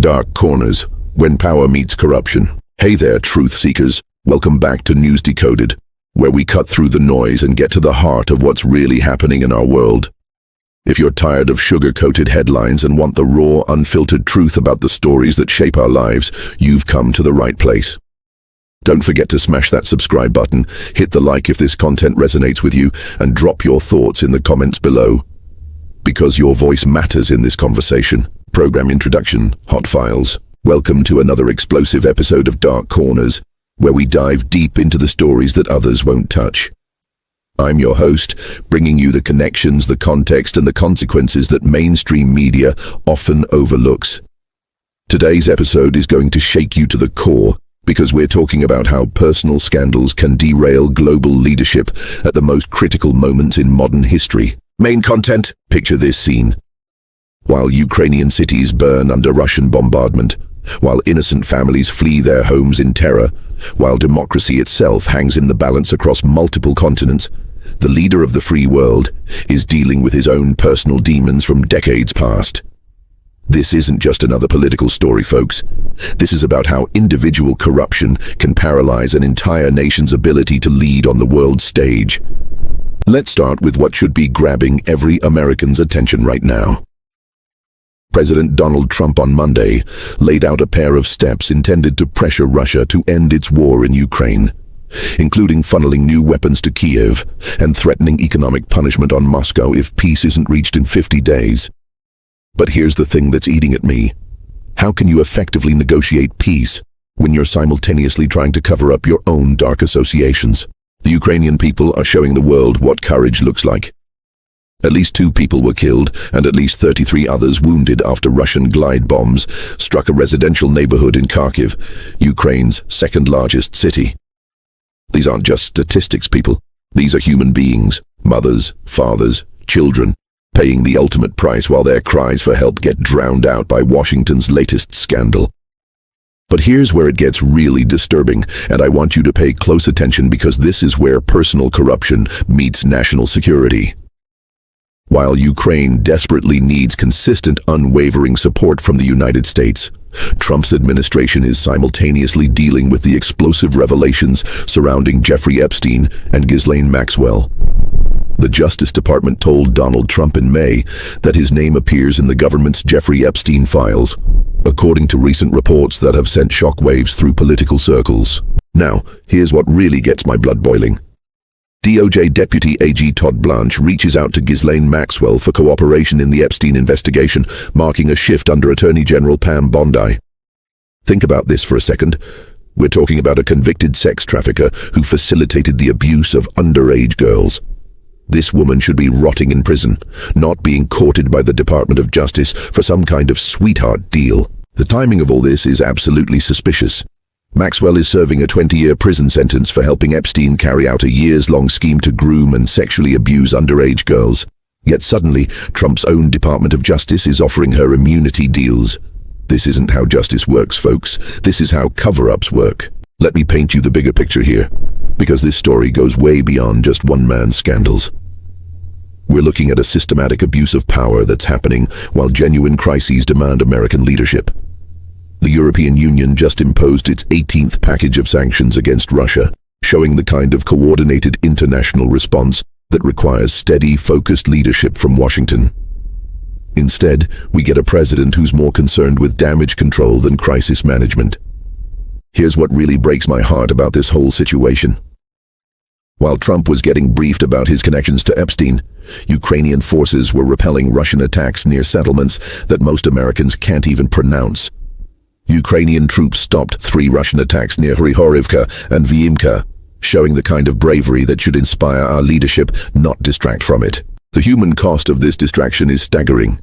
Dark corners, when power meets corruption. Hey there, truth seekers. Welcome back to NewsDecoded, where we cut through the noise and get to the heart of what's really happening in our world. If you're tired of sugar-coated headlines and want the raw, unfiltered truth about the stories that shape our lives, you've come to the right place. Don't forget to smash that subscribe button, hit the like if this content resonates with you, and drop your thoughts in the comments below. Because your voice matters in this conversation. Program introduction, Hot Files. Welcome to another explosive episode of Dark Corners, where we dive deep into the stories that others won't touch. I'm your host, bringing you the connections, the context, and the consequences that mainstream media often overlooks. Today's episode is going to shake you to the core, because we're talking about how personal scandals can derail global leadership at the most critical moments in modern history. Main content: picture this scene. While Ukrainian cities burn under Russian bombardment, while innocent families flee their homes in terror, while democracy itself hangs in the balance across multiple continents, the leader of the free world is dealing with his own personal demons from decades past. This isn't just another political story, folks. This is about how individual corruption can paralyze an entire nation's ability to lead on the world stage. Let's start with what should be grabbing every American's attention right now. President Donald Trump on Monday laid out a pair of steps intended to pressure Russia to end its war in Ukraine, including funneling new weapons to Kiev and threatening economic punishment on Moscow if peace isn't reached in 50 days. But here's the thing that's eating at me. How can you effectively negotiate peace when you're simultaneously trying to cover up your own dark associations? The Ukrainian people are showing the world what courage looks like. At least 2 people were killed and at least 33 others wounded after Russian glide bombs struck a residential neighborhood in Kharkiv, Ukraine's second largest city. These aren't just statistics, people. These are human beings, mothers, fathers, children, paying the ultimate price while their cries for help get drowned out by Washington's latest scandal. But here's where it gets really disturbing, and I want you to pay close attention because this is where personal corruption meets national security. While Ukraine desperately needs consistent, unwavering support from the United States, Trump's administration is simultaneously dealing with the explosive revelations surrounding Jeffrey Epstein and Ghislaine Maxwell. The Justice Department told Donald Trump in May that his name appears in the government's Jeffrey Epstein files, according to recent reports that have sent shockwaves through political circles. Now, here's what really gets my blood boiling. DOJ Deputy AG Todd Blanche reaches out to Ghislaine Maxwell for cooperation in the Epstein investigation, marking a shift under Attorney General Pam Bondi. Think about this for a second. We're talking about a convicted sex trafficker who facilitated the abuse of underage girls. This woman should be rotting in prison, not being courted by the Department of Justice for some kind of sweetheart deal. The timing of all this is absolutely suspicious. Maxwell is serving a 20-year prison sentence for helping Epstein carry out a years-long scheme to groom and sexually abuse underage girls. Yet suddenly, Trump's own Department of Justice is offering her immunity deals. This isn't how justice works, folks. This is how cover-ups work. Let me paint you the bigger picture here, because this story goes way beyond just one man's scandals. We're looking at a systematic abuse of power that's happening while genuine crises demand American leadership. The European Union just imposed its 18th package of sanctions against Russia, showing the kind of coordinated international response that requires steady, focused leadership from Washington. Instead, we get a president who's more concerned with damage control than crisis management. Here's what really breaks my heart about this whole situation. While Trump was getting briefed about his connections to Epstein, Ukrainian forces were repelling Russian attacks near settlements that most Americans can't even pronounce. Ukrainian troops stopped 3 Russian attacks near Hryhorivka and Vyimka, showing the kind of bravery that should inspire our leadership, not distract from it. The human cost of this distraction is staggering.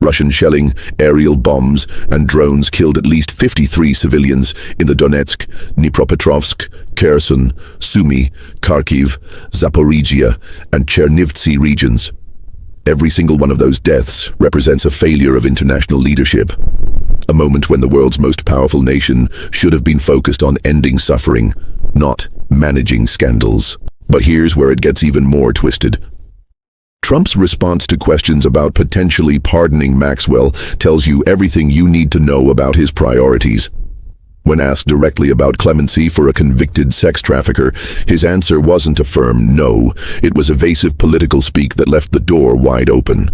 Russian shelling, aerial bombs, and drones killed at least 53 civilians in the Donetsk, Dnipropetrovsk, Kherson, Sumy, Kharkiv, Zaporizhia, and Chernivtsi regions. Every single one of those deaths represents a failure of international leadership. A moment when the world's most powerful nation should have been focused on ending suffering, not managing scandals. But here's where it gets even more twisted. Trump's response to questions about potentially pardoning Maxwell tells you everything you need to know about his priorities. When asked directly about clemency for a convicted sex trafficker, his answer wasn't a firm no. It was evasive political speak that left the door wide open.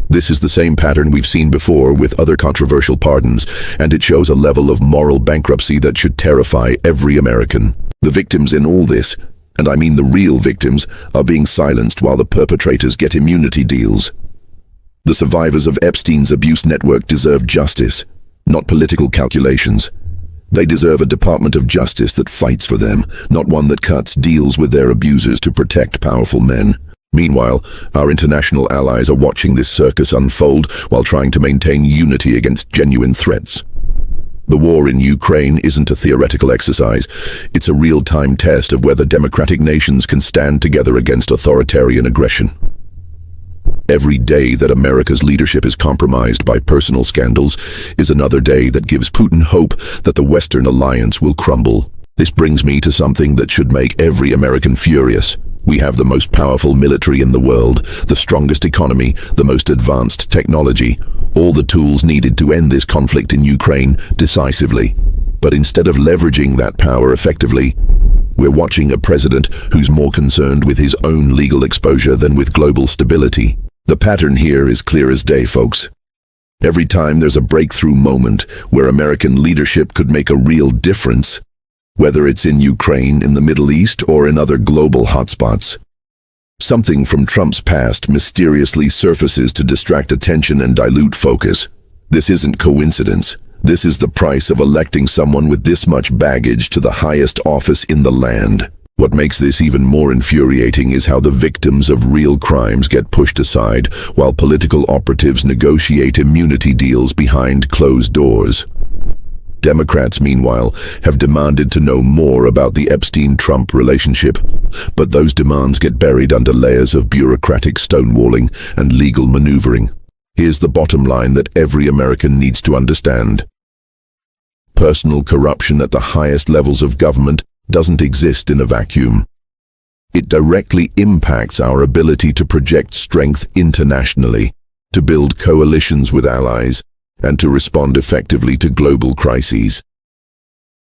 This is the same pattern we've seen before with other controversial pardons, and it shows a level of moral bankruptcy that should terrify every American. The victims in all this, and I mean the real victims, are being silenced while the perpetrators get immunity deals. The survivors of Epstein's abuse network deserve justice, not political calculations. They deserve a Department of Justice that fights for them, not one that cuts deals with their abusers to protect powerful men. Meanwhile, our international allies are watching this circus unfold while trying to maintain unity against genuine threats. The war in Ukraine isn't a theoretical exercise. It's a real-time test of whether democratic nations can stand together against authoritarian aggression. Every day that America's leadership is compromised by personal scandals is another day that gives Putin hope that the Western alliance will crumble. This brings me to something that should make every American furious. We have the most powerful military in the world, the strongest economy, the most advanced technology, all the tools needed to end this conflict in Ukraine decisively. But instead of leveraging that power effectively, we're watching a president who's more concerned with his own legal exposure than with global stability. The pattern here is clear as day, folks. Every time there's a breakthrough moment where American leadership could make a real difference, whether it's in Ukraine, in the Middle East, or in other global hotspots, something from Trump's past mysteriously surfaces to distract attention and dilute focus. This isn't coincidence. This is the price of electing someone with this much baggage to the highest office in the land. What makes this even more infuriating is how the victims of real crimes get pushed aside while political operatives negotiate immunity deals behind closed doors. Democrats, meanwhile, have demanded to know more about the Epstein-Trump relationship, but those demands get buried under layers of bureaucratic stonewalling and legal maneuvering. Here's the bottom line that every American needs to understand. Personal corruption at the highest levels of government doesn't exist in a vacuum. It directly impacts our ability to project strength internationally, to build coalitions with allies, and to respond effectively to global crises.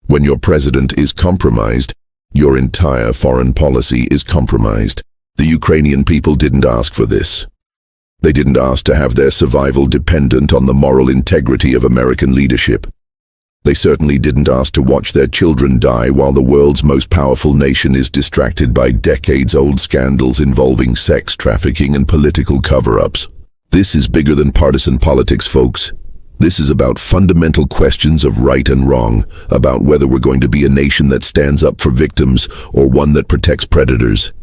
When your president is compromised, your entire foreign policy is compromised. The Ukrainian people didn't ask for this. They didn't ask to have their survival dependent on the moral integrity of American leadership. They certainly didn't ask to watch their children die while the world's most powerful nation is distracted by decades-old scandals involving sex trafficking and political cover-ups. This is bigger than partisan politics, folks. This is about fundamental questions of right and wrong, about whether we're going to be a nation that stands up for victims or one that protects predators.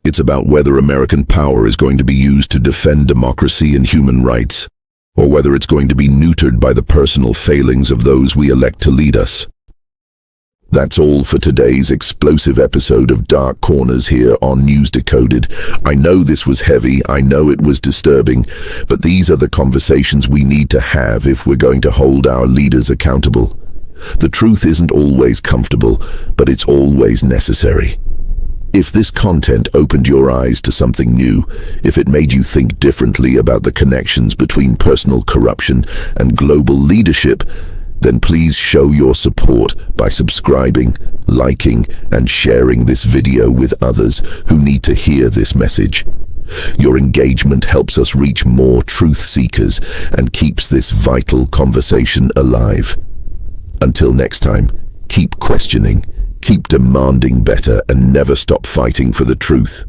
It's about whether American power is going to be used to defend democracy and human rights, or whether it's going to be neutered by the personal failings of those we elect to lead us. That's all for today's explosive episode of Dark Corners here on NewsDecoded. I know this was heavy, I know it was disturbing, but these are the conversations we need to have if we're going to hold our leaders accountable. The truth isn't always comfortable, but it's always necessary. If this content opened your eyes to something new, if it made you think differently about the connections between personal corruption and global leadership, then please show your support by subscribing, liking, and sharing this video with others who need to hear this message. Your engagement helps us reach more truth seekers and keeps this vital conversation alive. Until next time, keep questioning, keep demanding better, and never stop fighting for the truth.